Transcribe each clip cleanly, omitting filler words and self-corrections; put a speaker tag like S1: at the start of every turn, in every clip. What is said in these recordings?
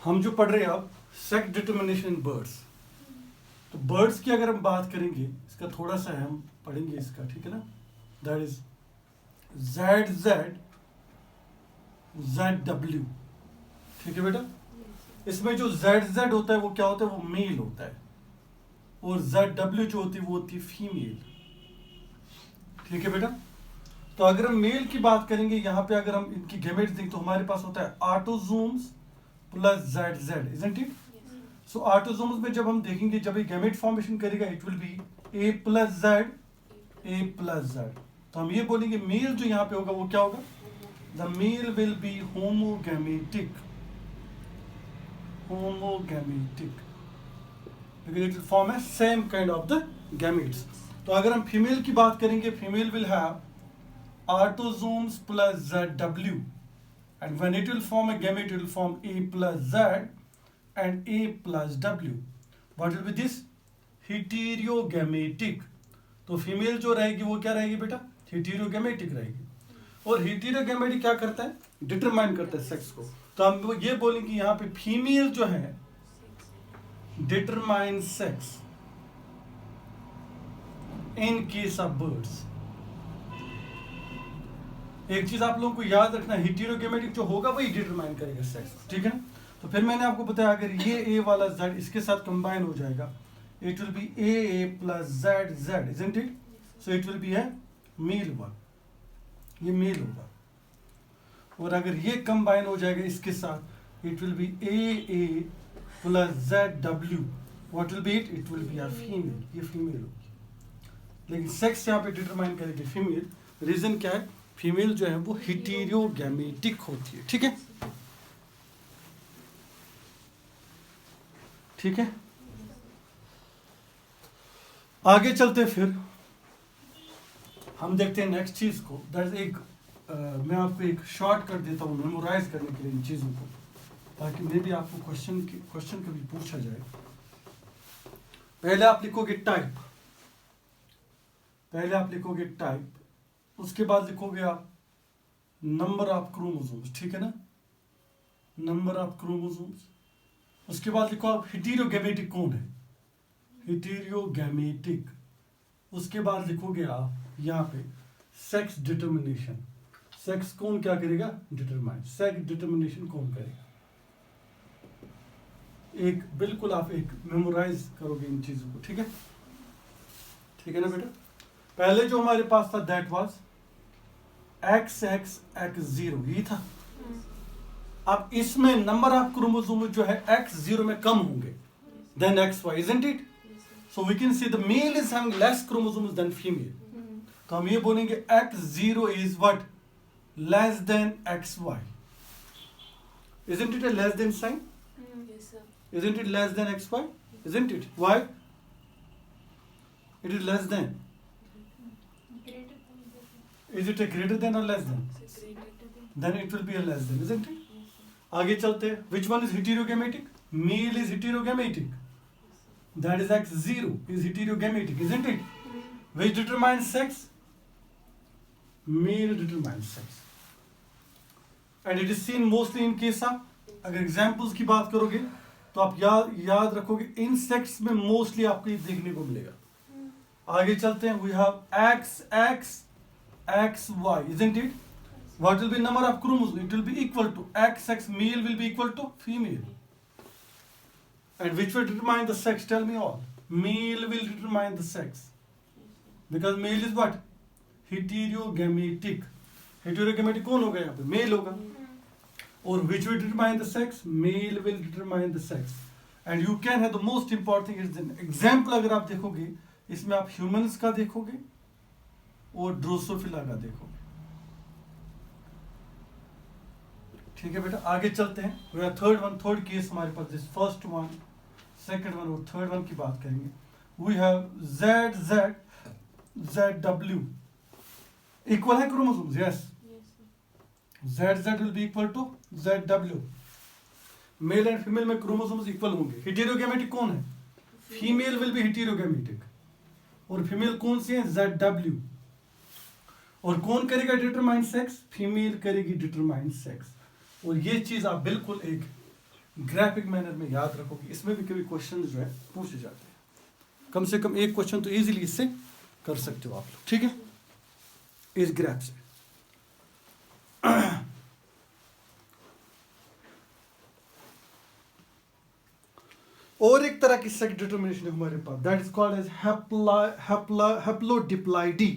S1: हम जो पढ़ रहे हैं अब सेक्स डिटर्मिनेशन इन बर्ड्स, तो बर्ड्स की अगर हम बात करेंगे, इसका थोड़ा सा है, हम पढ़ेंगे इसका, ठीक है ना। दैट इज ZZ ZW, ठीक है बेटा। इसमें जो ZZ होता है वो क्या होता है, वो मेल होता है, और ZW जो होती है वो होती है फीमेल, ठीक है बेटा। तो अगर हम मेल की बात करेंगे, यहाँ पे अगर हम इनकी गेमेट्स देखें तो हमारे पास होता है autosomes plus ZZ, isn't it. So autosomes में जब हम देखेंगे, जब ये गैमेट फॉर्मेशन करेगा, it will B A plus Z, A plus Z। तो हम ये बोलेंगे मेल जो यहाँ पे होगा वो क्या होगा, the male will be homogametic, homogametic, because it will form a same kind of the gametes। तो अगर हम फीमेल की बात करेंगे, female will have autosomes plus ZW, and when it will form a gamete, it will form A plus Z and A plus W. What will be this? Heterogametic। तो female जो रहेगी वो क्या रहेगी बेटा, हेटेरोगैमेटिक रहेगी। और हेटेरोगैमेटिक क्या करता है, डिटरमाइन करता है सेक्स को। तो हम ये बोलेंगे यहाँ पे फीमेल जो है determine sex in case of birds। एक चीज आप लोगों को याद रखना, हेटेरोगैमेटिक जो होगा वही डिटरमाइन करेगा सेक्स, ठीक है ना। तो फिर मैंने आपको बताया अगर ये A वाला Z इसके साथ कंबाइन हो जाएगा, it will be AA plus ZZ, isn't it. So it will be a male one, ये मेल होगा। और अगर ये कंबाइन हो जाएगा इसके साथ, it will be AA plus ZW, what will be it, it will be a female, ये फीमेल होगी। लेकिन सेक्स यहाँ पे डिटरमाइन करेगी फीमेल। रीजन क्या है, फीमेल जो है वो हेटेरोगैमेटिक होती है, ठीक है, ठीक है। आगे चलते फिर हम देखते हैं नेक्स्ट चीज को। दैट एक मैं आपको एक शॉर्ट कर देता हूँ मेमोराइज करने के लिए इन चीजों को, ताकि मे भी आपको क्वेश्चन कभी पूछा जाए। पहले आप लिखोगे टाइप, पहले आप लिखोगे टाइप, उसके बाद लिखोगे आप नंबर ऑफ क्रोमोसोम्स, ठीक है ना, नंबर ऑफ क्रोमोसोम्स। उसके बाद लिखो आप हेटेरोगैमेटिक कौन है, हेटेरोगैमेटिक। उसके बाद लिखोगे आप यहाँ पे सेक्स डिटर्मिनेशन, सेक्स कौन क्या करेगा, डिटरमाइन, सेक्स डिटर्मिनेशन कौन करेगा। एक बिल्कुल आप एक मेमोराइज करोगे इन चीजों को, ठीक है, ठीक है ना बेटा। पहले जो हमारे पास था दैट वाज XX0, यही था। अब इसमें नंबर ऑफ क्रोमोसोम जो है X0 में कम होंगे then XY, isn't it? So we can say the male is having less chromosomes than female. तो हम ये बोलेंगे X0 is what, less than XY, isn't it a less than sign?
S2: Yes, sir.
S1: Isn't it less than XY? Isn't it? Why? It is less than. Is it a greater than or less than? Then it will be a less than, isn't it? आगे चलते हैं. Which one is heterogametic? Male is heterogametic. That is X0 is heterogametic, isn't it? Which determines sex? Male determines sex. And it is seen mostly in case of, अगर examples की बात करोगे तो आप याद रखोगे insects में mostly आपको ये देखने को मिलेगा. आगे चलते हैं. We have XX, XY, isn't it? What will be number of chromosomes? It will be equal to XX, male will be equal to female. And which will determine the sex? Tell me all. Male will determine the sex. Because male is what? Heterogametic. Heterogametic कौन होगा यहाँ पे? Male होगा. और which will determine the sex? Male will determine the sex. And you can have the most important thing is the example. अगर आप देखोगे इसमें आप humans का देखोगे और ड्रोसोफिला का देखोगे. ठीक है बेटा. आगे चलते हैं. We have third case हमारे पास. This first one, second one और third one की बात करेंगे. We have ZZ, ZW. Equal है chromosomes? Yes. ZZ will be equal to ZW. Male and female में chromosomes equal होंगे. Heterogametic कौन है? Female will be heterogametic. और female कौन सी है? ZW. और कौन करेगा determine sex? Female करेगी determine sex. और ये चीज आप बिल्कुल एक ग्राफिक मैनर में याद रखोगे। इसमें भी कभी क्वेश्चन जो है पूछे जाते हैं, कम से कम एक क्वेश्चन तो इजीली इससे कर सकते हो आप लोग, ठीक है, इस ग्राफ से। और एक तरह की सेक्स डिटर्मिनेशन है हमारे पास, that is called as haplodiploidy.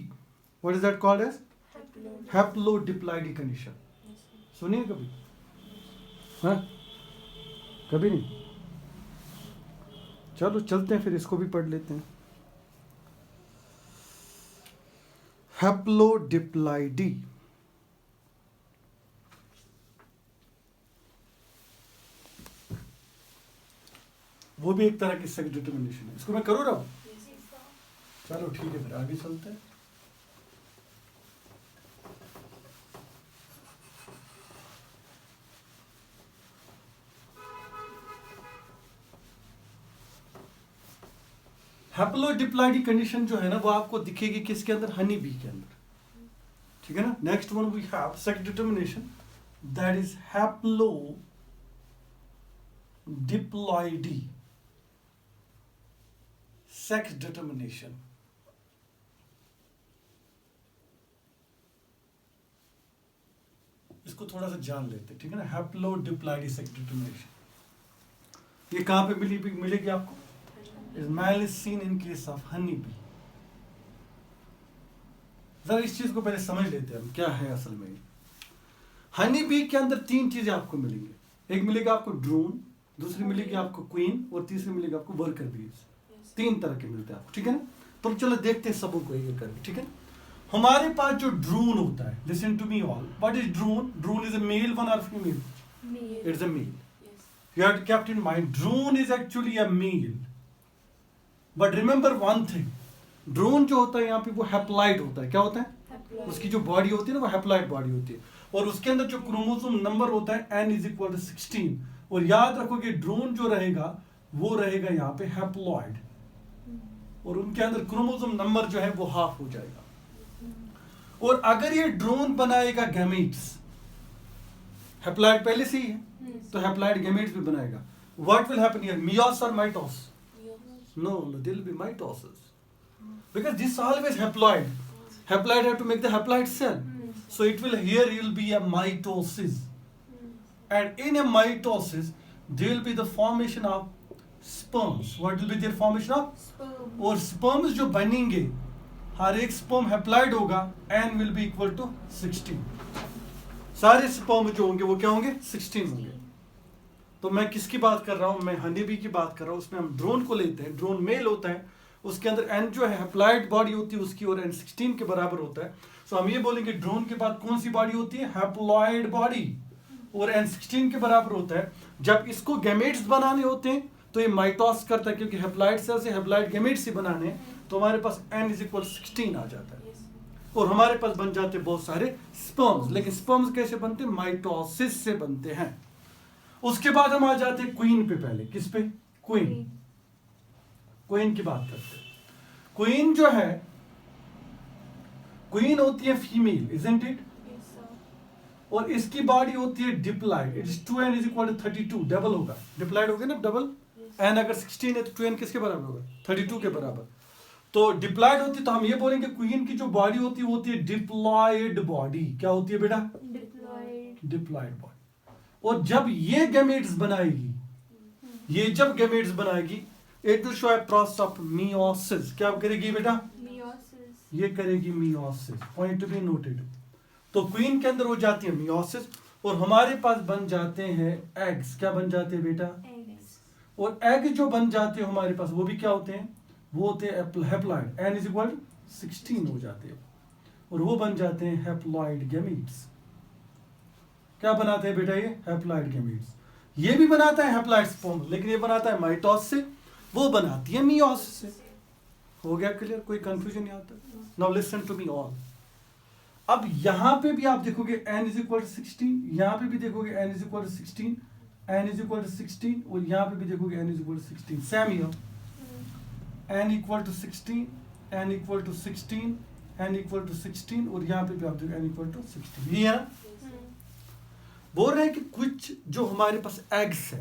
S1: What is that called as? Haplodiploidy condition. सुनिए कभी? हाँ, कभी नहीं? चलो चलते हैं फिर, इसको भी पढ़ लेते हैं। हैप्लोडिप्लॉइडी, वो भी एक तरह की सेक्स डिटर्मिनेशन है। इसको मैं करूँ रहा हूँ? चलो ठीक है, फिर आगे चलते हैं। हैप्लोडिप्लॉइडी कंडीशन जो है ना, वो आपको दिखेगी किसके अंदर? हनी बी के अंदर, ठीक है ना। Next one we have sex determination, that is haplodiploidy sex determination. इसको थोड़ा सा जान लेते हैं, ठीक है ना। हैप्लोडिप्लॉइडी सेक्स डिटर्मिनेशन ये कहां पे मिलेगी आपको? Is male is seen in case of honey bee. जरा इस चीज को पहले समझ लेते हैं हम, क्या है असल में। हनी बी के अंदर तीन चीजें आपको मिलेंगी, एक मिलेगा आपको ड्रोन, दूसरी मिलेगी आपको क्वीन, और तीसरी मिलेगी आपको वर्कर बीज। तीन तरह के मिलते हैं आपको, ठीक है ना। तो चलो देखते हैं सबों को एक करके, ठीक है। हमारे पास जो ड्रोन होता है, listen to me all, what is drone? Drone is a male one और female? It's a male. You have to keep in mind, drone is actually a male. But remember one thing, drone जो होता है यहाँ पे वो haploid होता है। क्या होता है? उसकी जो बॉडी होती है ना, वो हैप्लॉइड बॉडी होती है, और उसके अंदर जो क्रोमोसोम नंबर होता है n इज इक्वल टू 16। और याद रखोगे ड्रोन जो रहेगा वो रहेगा यहाँ पे हैप्लॉइड, और उनके अंदर क्रोमोसोम नंबर जो है वो हाफ हो जाएगा। और अगर ये ड्रोन बनाएगा गैमेट्स, हैप्लॉइड पहले से ही है, तो हैप्लॉइड गैमेट्स भी बनाएगा। What will happen here? Meiosis और mitosis? No, there will be mitosis. Because this is always haploid. Haploid have to make the haploid cell. So it will, here will be a mitosis. And in a mitosis, there will be the formation of sperms. What will be their formation of? Sperm. और sperms जो बनेंगे, हर एक sperm haploid होगा, n will be equal to 16. सारे sperm जो होंगे वो क्या होंगे? 16 होंगे। तो मैं किसकी बात कर रहा हूं? मैं हनी बी की बात कर रहा हूं। उसमें हम ड्रोन को लेते हैं, ड्रोन मेल होता है, उसके अंदर एन जो है हैप्लॉइड बॉडी होती है उसकी, और एन 16 के बराबर होता है। सो हम ये बोलेंगे ड्रोन के बाद कौन सी बॉडी होती है? हैप्लॉइड बॉडी, और एन 16 के बराबर होता है। जब इसको गैमेट्स बनाने होते हैं तो ये माइटोसिस करता है, क्योंकि हैप्लॉइड सेल से हैप्लॉइड गैमेट्स ही बनाने हैं, तो हमारे पास एन इज इक्वल 16 आ जाता है, और हमारे पास बन जाते हैं बहुत सारे स्पर्म्स। लेकिन स्पर्म्स कैसे बनते हैं? माइटोसिस से बनते हैं। उसके बाद हम आ जाते हैं क्वीन पे। पहले किस पे? क्वीन। क्वीन की बात करते हैं। क्वीन जो है, क्वीन होती है फीमेल, इजंट इट? और इसकी बॉडी होती है diploid. It is 2n is equal to 32, double होगा, डिप्लॉइड होगा ना, डबल। n अगर 16 है तो 2n किसके बराबर होगा? 32 के बराबर। तो डिप्लॉइड होती है, तो हम ये बोलेंगे क्वीन की जो बॉडी होती है वो होती है डिप्लॉइड बॉडी। क्या होती है बेटा? Diploid body. और जब ये गैमेट्स बनाएगी, ये जब गैमेट्स बनाएगी, it will show a process of meiosis. क्या करेगी बेटा? मियोसिस। ये करेगी meiosis, point to be noted. तो क्वीन के अंदर हो जाती है मियोसिस, और हमारे पास बन जाते हैं एग्स। क्या बन जाते हैं बेटा? एग्स। और एग जो बन जाते हैं हमारे पास, वो भी क्या होते हैं? वो होते हैं हैप्लॉइड। n इज इक्वल 16 हो जाते हैं, और वो बन जाते हैं हैप्लॉइड गैमेट्स। क्या बनाते हैं बेटा? ये हैप्लॉइड गैमेट्स। ये भी बनाता है हैप्लॉइड स्पर्म, लेकिन ये बनाता है माइटोसिस से, वो बनाती है मियोसिस से। हो गया क्लियर? कोई कंफ्यूजन यहाँ तक? Now listen to me all. अब यहाँ पे भी आप देखोगे n इज इक्वल टू 16, यहाँ पे भी देखोगे n is equal to 16, n is equal to 16, और यहाँ पे भी देखोगे n is equal to 16। Same here, n equal to 16, n equal to 16, n equal to 16, और यहाँ पे भी आप देखो n इक्वल टू 16। ये है ना? बोल रहे हैं कि कुछ जो हमारे पास एग्स है,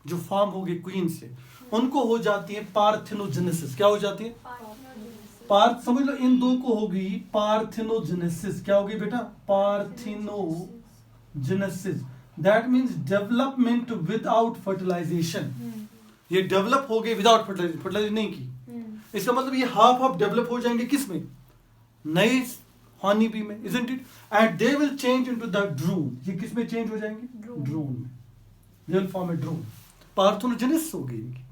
S1: जो फॉर्म होगी क्वीन से, उनको हो जाती है पार्थेनोजेनेसिस। क्या हो जाती है? पार्थ, समझ लो इन दो को होगी पार्थेनोजेनेसिस। क्या होगी बेटा? Parthenogenesis. That means development without fertilization. ये डेवलप हो गए विदाउट फर्टिलाइजेशन, फर्टिलाइजेशन नहीं की। इसका मतलब ये हाफ हाफ डेवलप हो जाएंगे किस में? नए हनी बी में, isn't it? And they will change into the drone. ये किस में चेंज हो जाएंगे? ड्रोन में। They will form a drone. Parthenogenesis होगी इनकी।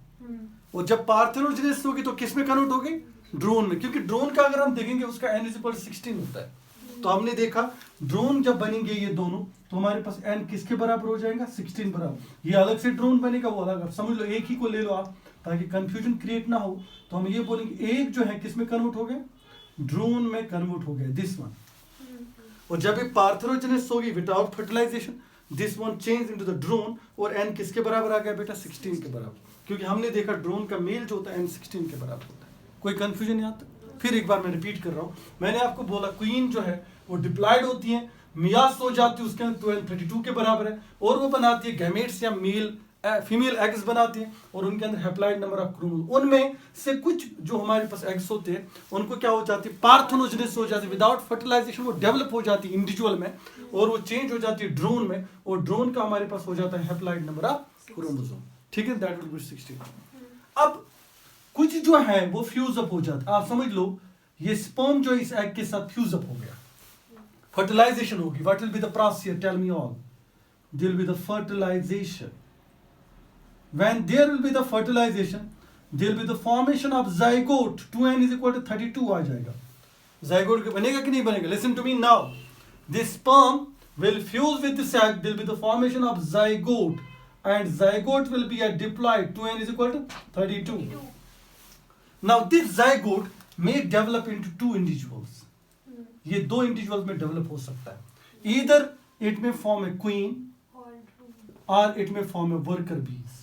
S1: और जब पार्थेनोजेनेसिस होगी तो किस में कन्वर्ट होगी? ड्रोन में। क्योंकि ड्रोन का अगर हम देखेंगे उसका n=16 होता है। तो हमने देखा ड्रोन जब बनेंगे ये दोनों, तो हमारे पास n किसके बराबर हो जाएगा? 16 बराबर। ये अलग से ड्रोन बनेगा, वो अलग। अब समझ लो एक ही को ले लो आप, ताकि कंफ्यूजन क्रिएट ना हो। तो हम ये बोलेंगे एक जो है किस में कन्वर्ट हो गया? ड्रोन में कन्वर्ट हो गया, दिस वन। और जब ये पार्थेनोजेनेसिस होगी without fertilization, this one change into the drone. और n किसके बराबर आ गया बेटा? 16 के बराबर। क्योंकि हमने देखा ड्रोन का मेल जो होता है n 16 के बराबर होता है। कोई कंफ्यूजन यहाँ तक? फिर एक बार मैं रिपीट कर रहा हूँ। मैंने आपको बोला क्वीन जो है वो डिप्लॉयड होती है, मियास हो जाती है, उसके अंदर 32 के बराबर है, और वो बनाती है गैमेट्स या मेल फीमेल एग्स बनाती है, और उनके अंदर हैप्लॉइड नंबर ऑफ क्रोमोसोम। उनमें से कुछ जो हमारे पास एग्स होते हैं उनको क्या हो जाती है? पार्थेनोजेनेसिस हो जाती है। विदाउट फर्टिलाइजेशन वो डेवलप हो जाती है इंडिविजुअल में, और वो चेंज हो जाती है ड्रोन में, और ड्रोन का हमारे पास हो जाता है हैप्लॉइड नंबर ऑफ क्रोमोसोम। ठीक है, दैट विल बी 16। अब कुछ जो है वो फ्यूज अप हो जाता है। आप समझ लो ये स्पर्म जो इस एग के साथ फ्यूज अप हो गया, फर्टिलाइजेशन होगी। What will be the process here? Tell me all. There will be the fertilization. When there will be the fertilization, there will be the formation of zygote. 2n=32 आ जाएगा। zygote बनेगा कि नहीं बनेगा? Listen to me now. This sperm will fuse with this egg. There will be the formation of zygote, and zygote will be a diploid. 2n=32. Now this zygote may develop into two individuals. ये दो individuals में develop हो सकता है. Either it may form a queen, or it may form a worker bees.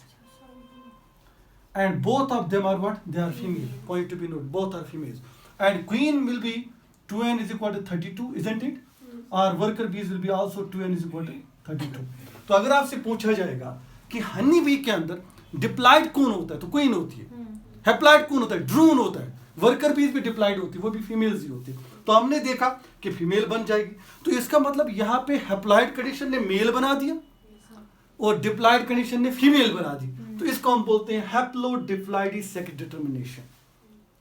S1: And both of them are what? They are female. Point to be noted. Both are females. And queen will be 2n=32, isn't it? Or worker bees will be also 2n=32. तो अगर आपसे पूछा जाएगा कि honey bee के अंदर diploid कौन होता है, तो क्वीन होती है। हैप्लॉयड कौन होता है? ड्रोन होता है। वर्कर बीज भी डिप्लॉयड होती है, वो भी फीमेल्स ही होती है। तो हमने देखा कि फीमेल बन जाएगी। तो इसका मतलब यहाँ पे हैप्लॉयड कंडीशन ने मेल बना दिया और डिप्लॉयड कंडीशन ने फीमेल बना दी। तो इसको हम बोलते हैं हैप्लोडिप्लॉइडी सेक्स डिटरमिनेशन।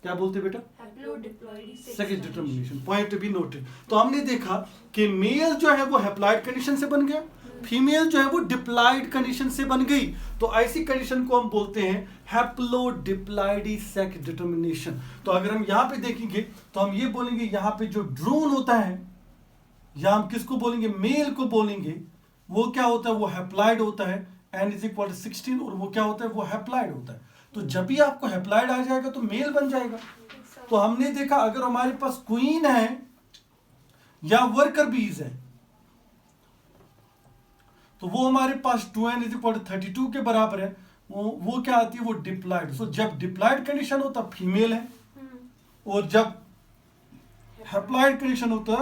S1: क्या बोलते हैं बेटा? Haplodiploidy sex determination. Point to be noted. तो हमने देखा कि मेल जो है वो हैप्लॉइड कंडीशन से बन गया, फीमेल जो है वो डिप्लॉयड कंडीशन से बन गई। तो ऐसी कंडीशन को हम बोलते हैं हैप्लोडिप्लॉइडी सेक्स डिटरमिनेशन। तो अगर हम यहाँ पे देखेंगे तो हम ये बोलेंगे यहाँ पे जो ड्रोन होता है, या हम किसको बोलेंगे? मेल को बोलेंगे। वो क्या होता है? वो हैप्लॉइड होता है। n=16, और वो क्या होता है? वो हैप्लॉइड होता है। तो जब भी आपको हैप्लॉइड आ जाएगा तो मेल बन जाएगा। तो हमने देखा अगर हमारे पास क्वीन है या वर्कर बीज है, तो वो हमारे पास 2n=32 के बराबर है। वो क्या आती है? वो डिप्लॉयड। सो जब डिप्लॉयड कंडीशन होता फीमेल है, और जब हैप्लॉइड कंडीशन होता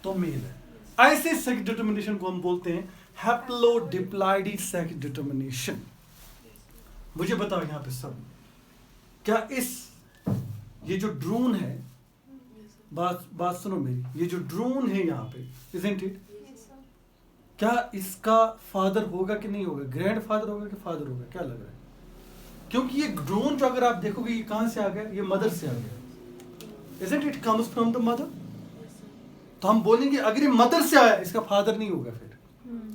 S1: तो मेल है। ऐसे सेक्स डिटरमिनेशन को हम बोलते हैं हैप्लोडिप्लॉइडी सेक्स डिटरमिनेशन। मुझे बताओ यहाँ पे सब, क्या ये जो ड्रोन है, बात सुनो मेरी, ये जो ड्रोन है यहाँ पे, isn't it? क्या इसका फादर होगा कि नहीं होगा? ग्रैंड फादर होगा कि फादर होगा? क्या लग रहा है? क्योंकि ये ड्रोन जो अगर आप देखोगे ये कहां से आ गया? ये मदर से आ गया, isn't it? comes from the mother। तो हम बोलेंगे अगर ये मदर से आया, इसका फादर नहीं होगा। फिर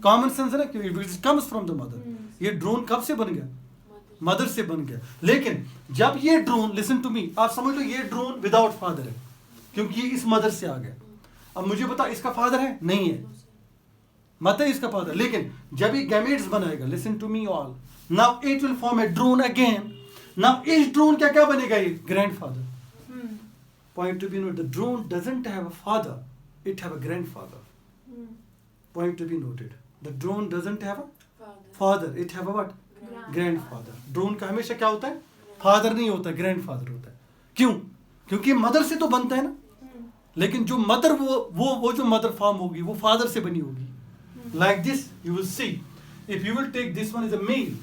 S1: कॉमन सेंस है ना, कि it comes from the mother. ये ड्रोन कब से बन गया? मदर से बन गया। लेकिन जब ये ड्रोन, लिसन टू मी, आप समझ लो ये ड्रोन विदाउट फादर है, क्योंकि ये इस मदर से आ गया। अब मुझे बता, इसका फादर है? नहीं है, मत है इसका फादर। लेकिन जब ये गैमेट्स बनाएगा, listen to me all, now it will form a drone again. Now इस ड्रोन क्या क्या बनेगा? ये grandfather. Point to be noted, the drone doesn't have a father, it have a grandfather. Point to be noted. The drone doesn't have a father. It have a what? Grandfather. Drone का हमेशा क्या होता है? Father नहीं होता, grandfather होता है। क्यों? क्योंकि मदर से तो बनता है ना। लेकिन जो मदर वो जो मदर फॉर्म होगी वो फादर से बनी होगी। Like this, you will see. If you will take this one as a male,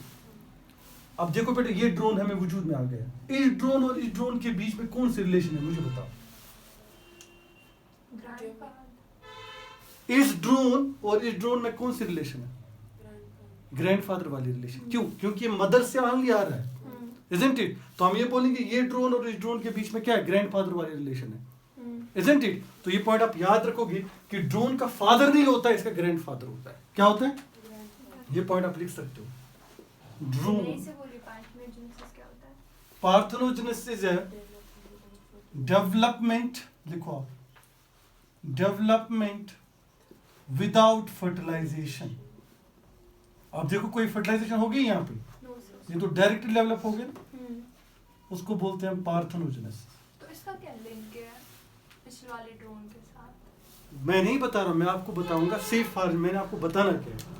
S1: अब देखो बेटा ये ड्रोन हमें वजूद में आ गया, इस ड्रोन और इस ड्रोन के बीच में कौन सी रिलेशन है मुझे बताओ। इस ड्रोन और इस ड्रोन में कौन सी रिलेशन है? ग्रैंडफादर वाली रिलेशन। क्यों? क्योंकि मदर से ऑनली आ रहा है, isn't it? तो हम ये बोलेंगे ये ड्रोन और इस ड्रोन के बीच में क्या है? ग्रैंडफादर वाली रिलेशन है, isn't it? तो ये पॉइंट आप याद रखोगे कि ड्रोन का फादर नहीं होता है, इसका ग्रैंडफादर होता है। क्या होता है? ये पॉइंट आप लिख सकते हो। ड्रोन पार्थेनोजेनेसिस है डेवलपमेंट, लिखो आप, डेवलपमेंट विदाउट फर्टिलाइजेशन। अब देखो कोई फर्टिलाइजेशन हो गई यहाँ पे, ये तो डायरेक्टली डेवलप हो गया ना, उसको बोलते हैं पार्थेनोजेनेसिस।
S2: तो इसका क्या लिंक है इस वाले ड्रोन के साथ?
S1: मैं नहीं बता रहा हूँ, मैं आपको बताऊंगा सेफ फादर। मैंने आपको बताना क्या है,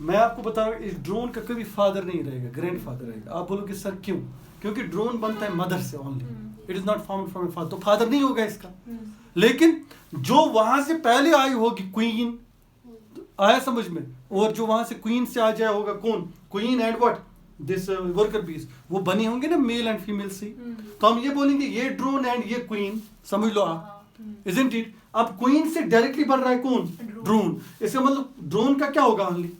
S1: मैं आपको बता रहा हूँ इस ड्रोन का कभी फादर नहीं रहेगा, ग्रैंडफादर रहेगा। आप बोलोगे सर क्यों? क्योंकि ड्रोन बनता है मदर से only, it is not found from a father, तो फादर नहीं होगा इसका। लेकिन जो वहां से पहले आई होगी क्वीन, आया समझ में, और जो वहां से क्वीन से आ जाया होगा कौन? Queen and what this worker बीस, वो बने होंगे ना मेल एंड फीमेल से। तो हम ये बोलेंगे ये ड्रोन एंड ये क्वीन, समझ लो आप, इजंट इट? अब क्वीन से डायरेक्टली बन रहा है कौन? ड्रोन। इसका मतलब ड्रोन का क्या होगा? ओनली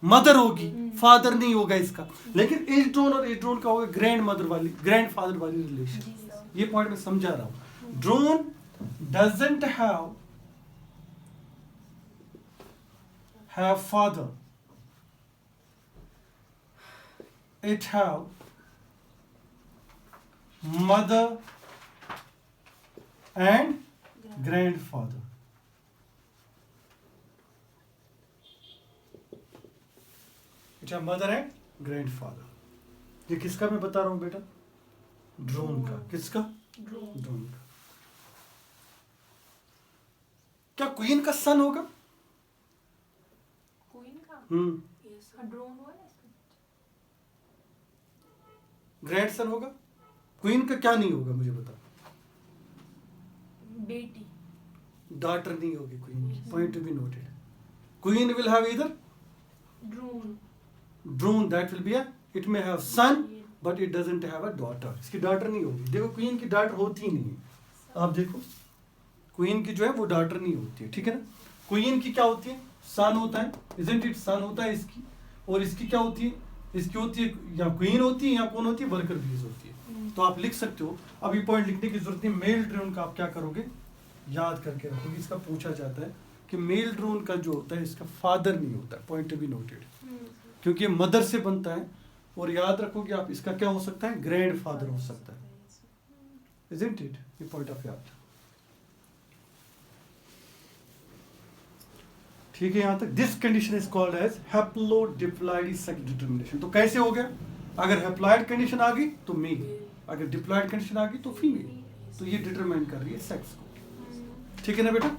S1: मदर होगी, फादर नहीं होगा इसका। लेकिन इस ड्रोन और इस ड्रोन का होगा ग्रैंड मदर वाली, ग्रैंड फादर वाली रिलेशन। ये पॉइंट मैं समझा रहा हूं। Drone doesn't have father, it have mother and grandfather. It have mother and grandfather. ये किसका मैं बता रहा हूं बेटा? ड्रोन का। किसका? ड्रोन का। क्या क्वीन का सन होगा?
S2: ड्रोन हुआ है,
S1: ग्रैंडसन होगा? क्वीन का क्या नहीं होगा मुझे बता।
S2: बेटी,
S1: डॉटर नहीं होगी क्वीन की। Point to be noted. Queen will have either drone that will be a, it may have son but it doesn't have a daughter. इसकी डॉटर नहीं होगी। देखो क्वीन की डॉटर होती ही नहीं है। आप देखो क्वीन की जो है वो डॉटर नहीं होती है, ठीक है ना। क्वीन की क्या होती है? सन होता है, इजंट इट? सन होता है इसकी। और इसकी क्या होती है? इसकी होती है या क्वीन होती है या कौन होती है? वर्कर बीज होती है। तो आप लिख सकते हो। अब ये पॉइंट लिखने की जरूरत नहीं। मेल ड्रोन का आप क्या करोगे? याद करके रखोगे। इसका पूछा जाता है कि मेल ड्रोन का जो होता है इसका फादर नहीं होता है। पॉइंट टू बी नोटेड, क्योंकि मदर से बनता है। और याद रखोगे आप इसका क्या हो सकता है? ग्रैंड फादर हो सकता है, इजंट इट? ये पॉइंट ऑफ याद। ठीक है यहाँ तक। This condition is called as haplodiploid sex determination. तो कैसे हो गया? अगर हैप्लॉइड कंडीशन आ गई तो मेल, अगर डिप्लॉइड कंडीशन आ गई तो फीमेल। तो ये डिटरमाइन कर रही है सेक्स को। ठीक है ना बेटा?